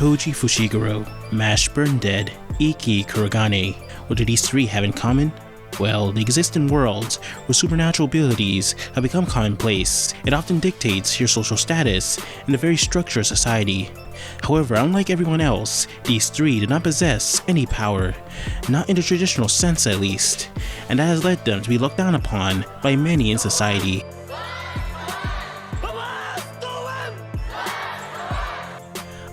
Toji Fushiguro, Mashle, Burnedead, Ikki Kurogane. What do these three have in common? Well, they exist in worlds where supernatural abilities have become commonplace. It often dictates your social status and the very structure of society. However, unlike everyone else, these three do not possess any power, not in the traditional sense at least, and that has led them to be looked down upon by many in society.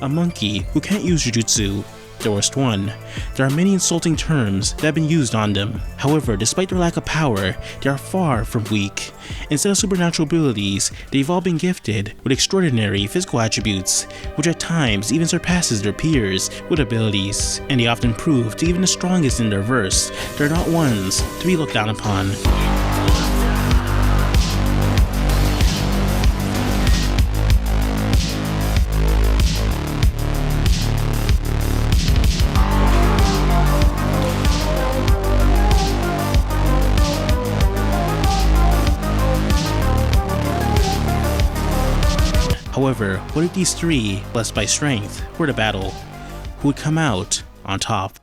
A monkey who can't use Jujutsu, the worst one. There are many insulting terms that have been used on them. However, despite their lack of power, they are far from weak. Instead of supernatural abilities, they've all been gifted with extraordinary physical attributes, which at times even surpasses their peers with abilities, and they often prove to even the strongest in their verse, they're not ones to be looked down upon. However, what if these three, blessed by strength, were to battle? Who would come out on top?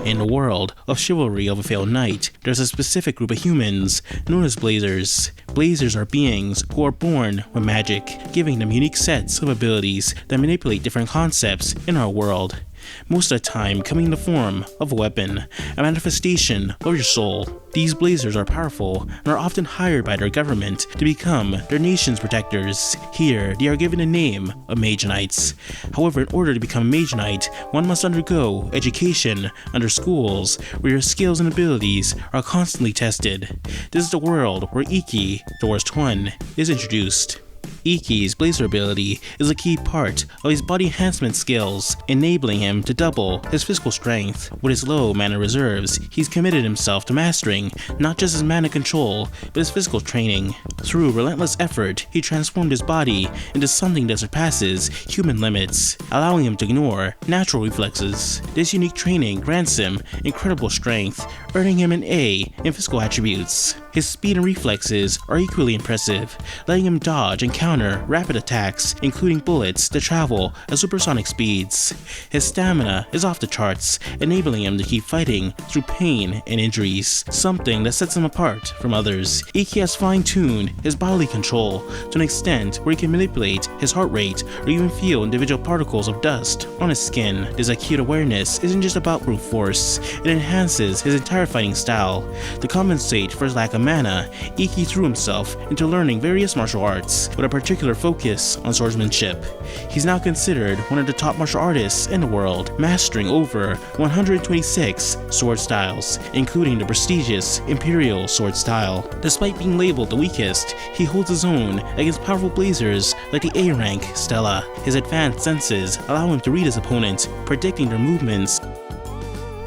In the world of chivalry of a failed knight, there's a specific group of humans known as Blazers. Blazers are beings who are born with magic, giving them unique sets of abilities that manipulate different concepts in our world. Most of the time coming in the form of a weapon, a manifestation of your soul. These Blazers are powerful and are often hired by their government to become their nation's protectors. Here, they are given the name of Mage Knights. However, in order to become a Mage Knight, one must undergo education under schools where your skills and abilities are constantly tested. This is the world where Ikki, the worst one, is introduced. Ikki's Blazer ability is a key part of his body enhancement skills, enabling him to double his physical strength. With his low mana reserves, he's committed himself to mastering not just his mana control, but his physical training. Through relentless effort, he transformed his body into something that surpasses human limits, allowing him to ignore natural reflexes. This unique training grants him incredible strength, earning him an A in physical attributes. His speed and reflexes are equally impressive, letting him dodge and counter rapid attacks, including bullets that travel at supersonic speeds. His stamina is off the charts, enabling him to keep fighting through pain and injuries, something that sets him apart from others. Ikki has fine-tuned his bodily control to an extent where he can manipulate his heart rate or even feel individual particles of dust on his skin. This acute awareness isn't just about brute force, it enhances his entire fighting style. To compensate for his lack of mana, Ikki threw himself into learning various martial arts, with a particular focus on swordsmanship. He's now considered one of the top martial artists in the world, mastering over 126 sword styles, including the prestigious Imperial sword style. Despite being labeled the weakest, he holds his own against powerful Blazers like the A-rank Stella. His advanced senses allow him to read his opponent, predicting their movements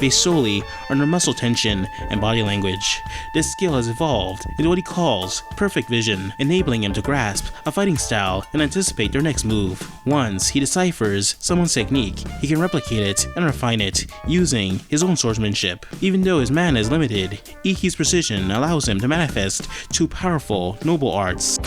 based solely on their muscle tension and body language. This skill has evolved into what he calls perfect vision, enabling him to grasp a fighting style and anticipate their next move. Once he deciphers someone's technique, he can replicate it and refine it using his own swordsmanship. Even though his mana is limited, Ikki's precision allows him to manifest two powerful noble arts.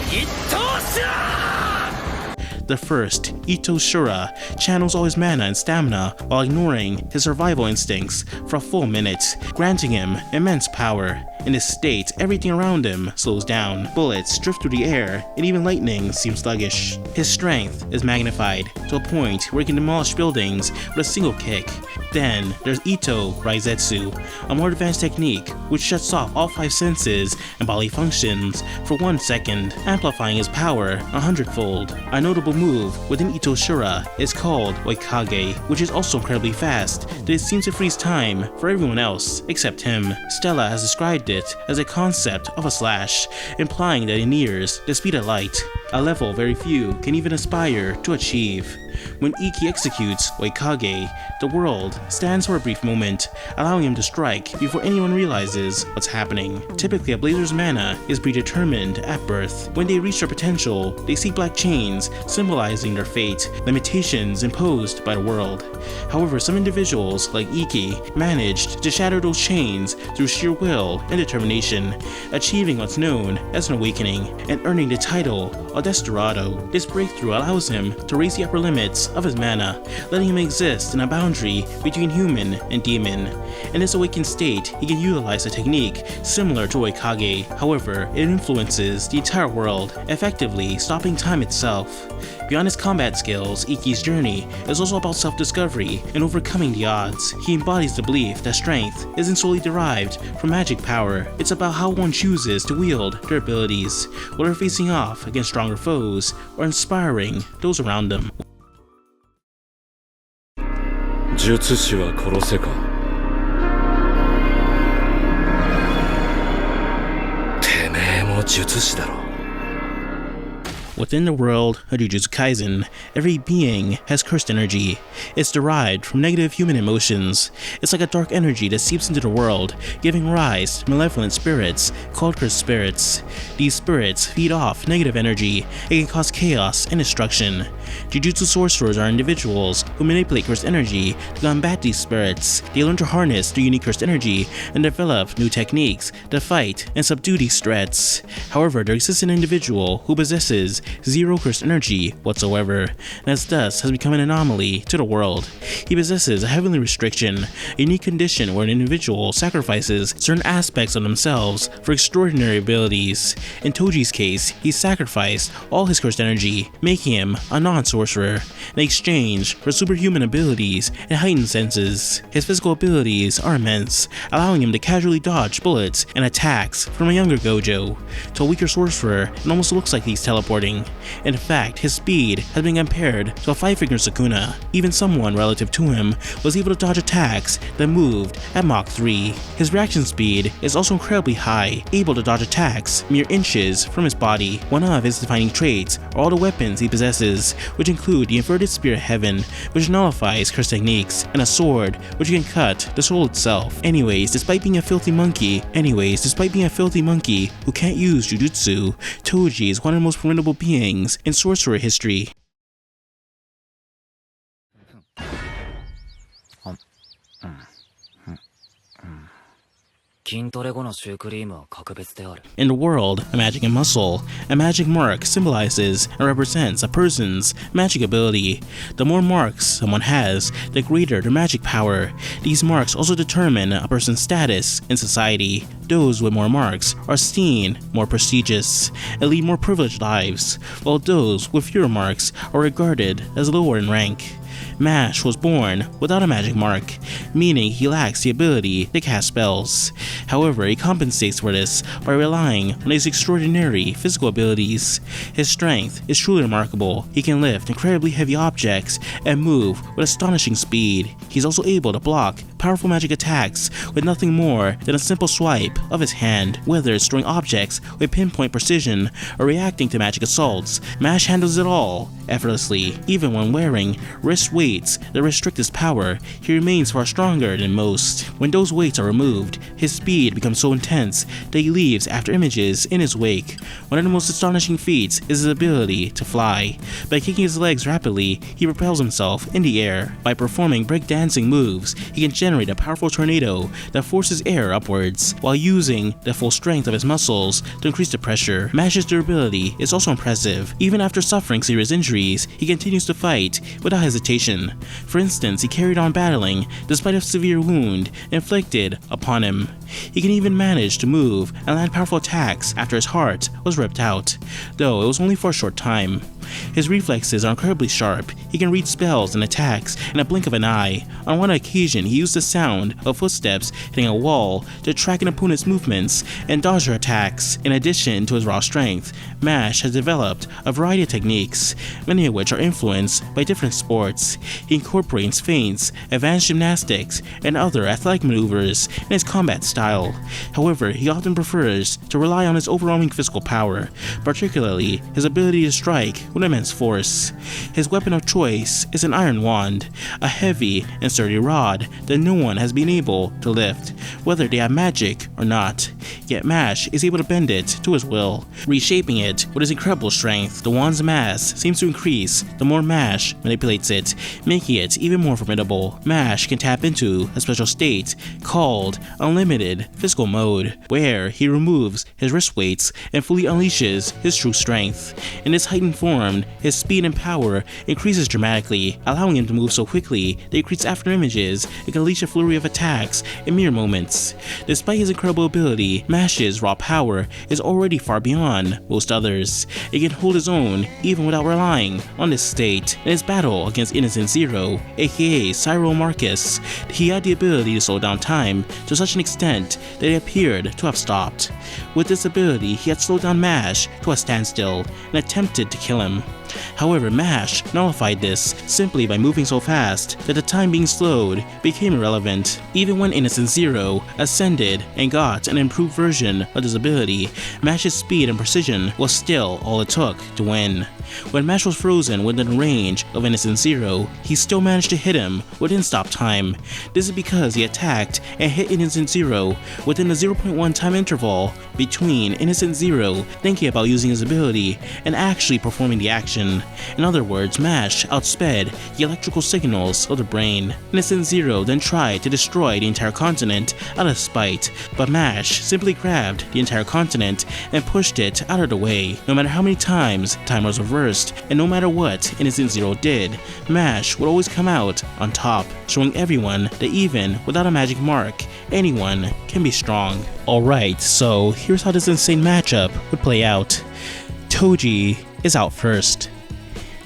The first, Ito Shura, channels all his mana and stamina while ignoring his survival instincts for a full minute, granting him immense power. In this state, everything around him slows down. Bullets drift through the air, and even lightning seems sluggish. His strength is magnified to a point where he can demolish buildings with a single kick. Then, there's Ito Raizetsu, a more advanced technique which shuts off all 5 senses and bodily functions for 1 second, amplifying his power 100-fold. A notable move within Ito Shura is called Oikage, which is also incredibly fast, that it seems to freeze time for everyone else except him. Stella has described it as a concept of a slash, implying that it nears the speed of light. a level very few can even aspire to achieve. When Ikki executes Oikage, the world stands for a brief moment, allowing him to strike before anyone realizes what's happening. Typically, a blazer's mana is predetermined at birth. When they reach their potential, they see black chains symbolizing their fate, limitations imposed by the world. However, some individuals, like Ikki, managed to shatter those chains through sheer will and determination, achieving what's known as an awakening and earning the title of Desperado. This breakthrough allows him to raise the upper limits of his mana, letting him exist in a boundary between human and demon. In this awakened state, he can utilize a technique similar to Oikage. However, it influences the entire world, effectively stopping time itself. Beyond his combat skills, Ikki's journey is also about self-discovery and overcoming the odds. He embodies the belief that strength isn't solely derived from magic power. It's about how one chooses to wield their abilities, whether facing off against stronger foes or inspiring those around them. 術師は殺せか。てめえも術師だろ。 Within the world of Jujutsu Kaisen, every being has cursed energy. It's derived from negative human emotions. It's like a dark energy that seeps into the world, giving rise to malevolent spirits called cursed spirits. These spirits feed off negative energy and can cause chaos and destruction. Jujutsu sorcerers are individuals who manipulate cursed energy to combat these spirits. They learn to harness the unique cursed energy and develop new techniques to fight and subdue these threats. However, there exists an individual who possesses zero cursed energy whatsoever, and as thus has become an anomaly to the world. He possesses a heavenly restriction, a unique condition where an individual sacrifices certain aspects of themselves for extraordinary abilities. In Toji's case, he sacrificed all his cursed energy, making him a non-sorcerer, in exchange for superhuman abilities and heightened senses. His physical abilities are immense, allowing him to casually dodge bullets and attacks from a younger Gojo. To a weaker sorcerer, it almost looks like he's teleporting. In fact, his speed has been compared to a 5-finger Sukuna. Even someone relative to him was able to dodge attacks that moved at Mach 3. His reaction speed is also incredibly high, able to dodge attacks mere inches from his body. One of his defining traits are all the weapons he possesses, which include the inverted spear of heaven, which nullifies curse techniques, and a sword which can cut the soul itself. Despite being a filthy monkey who can't use Jujutsu, Toji is one of the most formidable beings in sorcerer history. In the world of magic and muscle, a magic mark symbolizes and represents a person's magic ability. The more marks someone has, the greater their magic power. These marks also determine a person's status in society. Those with more marks are seen more prestigious and lead more privileged lives, while those with fewer marks are regarded as lower in rank. Mashle was born without a magic mark, meaning he lacks the ability to cast spells. However, he compensates for this by relying on his extraordinary physical abilities. His strength is truly remarkable. He can lift incredibly heavy objects and move with astonishing speed. He's also able to block powerful magic attacks with nothing more than a simple swipe of his hand. Whether it's throwing objects with pinpoint precision or reacting to magic assaults, Mashle handles it all effortlessly. Even when wearing wrist weights that restrict his power, he remains far stronger than most. When those weights are removed, his speed becomes so intense that he leaves after images in his wake. One of the most astonishing feats is his ability to fly. By kicking his legs rapidly, he propels himself in the air. By performing breakdancing moves, he can generate a powerful tornado that forces air upwards, while using the full strength of his muscles to increase the pressure. Mashle's durability is also impressive. Even after suffering serious injuries, he continues to fight without hesitation. For instance, he carried on battling despite a severe wound inflicted upon him. He can even manage to move and land powerful attacks after his heart was ripped out, though it was only for a short time. His reflexes are incredibly sharp. He can read spells and attacks in a blink of an eye. On one occasion, he used the sound of footsteps hitting a wall to track an opponent's movements and dodge their attacks. In addition to his raw strength, Mash has developed a variety of techniques, many of which are influenced by different sports. He incorporates feints, advanced gymnastics, and other athletic maneuvers in his combat style. However, he often prefers to rely on his overwhelming physical power, particularly his ability to strike with immense force. His weapon of choice is an iron wand, a heavy and sturdy rod that no one has been able to lift, whether they have magic or not. Yet Mash is able to bend it to his will, reshaping it with his incredible strength. The wand's mass seems to increase the more Mash manipulates it, making it even more formidable. Mash can tap into a special state called Unlimited Physical Mode, where he removes his wrist weights and fully unleashes his true strength. In this heightened form, his speed and power increases dramatically, allowing him to move so quickly that he creates after images and can unleash a flurry of attacks in mere moments. Despite his incredible ability, Mash's raw power is already far beyond most others. He can hold his own even without relying on this state. In his battle against Innocent Zero, aka Cyril Marcus, he had the ability to slow down time to such an extent that it appeared to have stopped. With this ability, he had slowed down Mash to a standstill and attempted to kill him. However, Mash nullified this simply by moving so fast that the time being slowed became irrelevant. Even when Innocent Zero ascended and got an improved version of this ability, Mash's speed and precision was still all it took to win. When Mash was frozen within range of Innocent Zero, he still managed to hit him within stop time. This is because he attacked and hit Innocent Zero within the 0.1 time interval between Innocent Zero thinking about using his ability and actually performing the action. In other words, Mash outsped the electrical signals of the brain. Innocent Zero then tried to destroy the entire continent out of spite, but Mash simply grabbed the entire continent and pushed it out of the way. No matter how many times time was reversed, and no matter what Innocent Zero did, Mash would always come out on top, showing everyone that even without a magic mark, anyone can be strong. Alright, so here's how this insane matchup would play out. Toji is out first.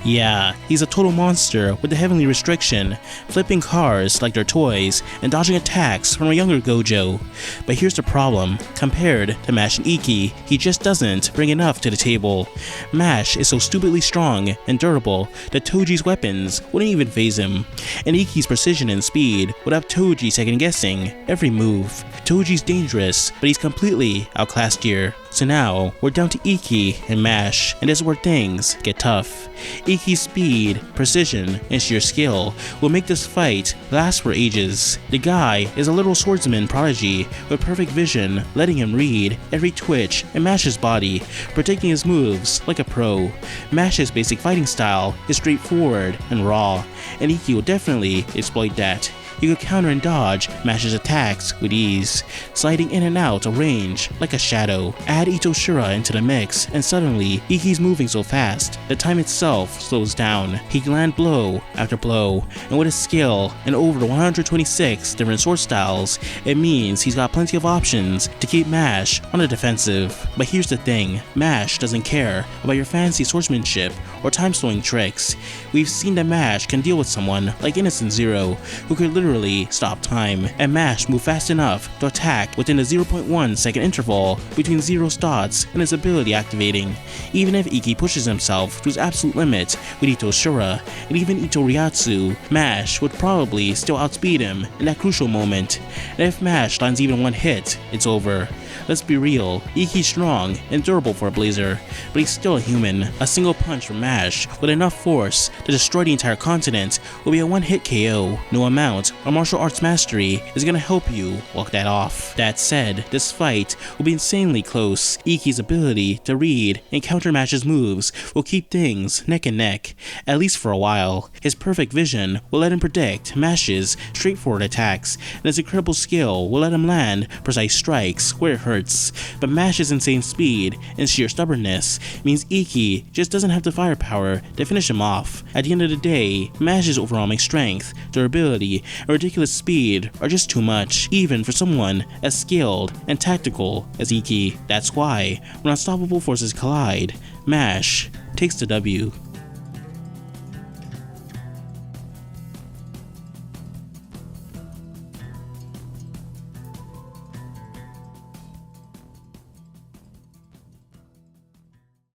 Yeah, he's a total monster with the heavenly restriction, flipping cars like they're toys and dodging attacks from a younger Gojo. But here's the problem: compared to Mash and Ikki, he just doesn't bring enough to the table. Mash is so stupidly strong and durable that Toji's weapons wouldn't even faze him, and Ikki's precision and speed would have Toji second guessing every move. Toji's dangerous, but he's completely outclassed here. So now, we're down to Ikki and Mash, and this is where things get tough. Ikki's speed, precision, and sheer skill will make this fight last for ages. The guy is a literal swordsman prodigy with perfect vision, letting him read every twitch in Mash's body, predicting his moves like a pro. Mash's basic fighting style is straightforward and raw, and Ikki will definitely exploit that. You could counter and dodge Mash's attacks with ease, sliding in and out of range like a shadow. Add Ito Shura into the mix, and suddenly, Ikki's moving so fast, the time itself slows down. He can land blow after blow, and with his skill and over 126 different sword styles, it means he's got plenty of options to keep Mash on the defensive. But here's the thing, Mash doesn't care about your fancy swordsmanship or time-slowing tricks. We've seen that Mash can deal with someone like Innocent Zero, who could literally stop time, and Mash move fast enough to attack within the 0.1 second interval between Zero's thoughts and his ability activating. Even if Ikki pushes himself to his absolute limit with Ito Shura and even Ito Ryatsu, Mash would probably still outspeed him in that crucial moment, and if Mash lands even one hit, it's over. Let's be real, Ikki's strong and durable for a blazer, but he's still a human. A single punch from Mash with enough force to destroy the entire continent will be a one-hit KO. No amount of martial arts mastery is gonna help you walk that off. That said, this fight will be insanely close. Ikki's ability to read and counter Mash's moves will keep things neck and neck, at least for a while. His perfect vision will let him predict Mash's straightforward attacks, and his incredible skill will let him land precise strikes where it hurts. But Mash's insane speed and sheer stubbornness means Ikki just doesn't have the firepower to finish him off. At the end of the day, Mash's overwhelming strength, durability, and ridiculous speed are just too much, even for someone as skilled and tactical as Ikki. That's why, when unstoppable forces collide, Mash takes the W.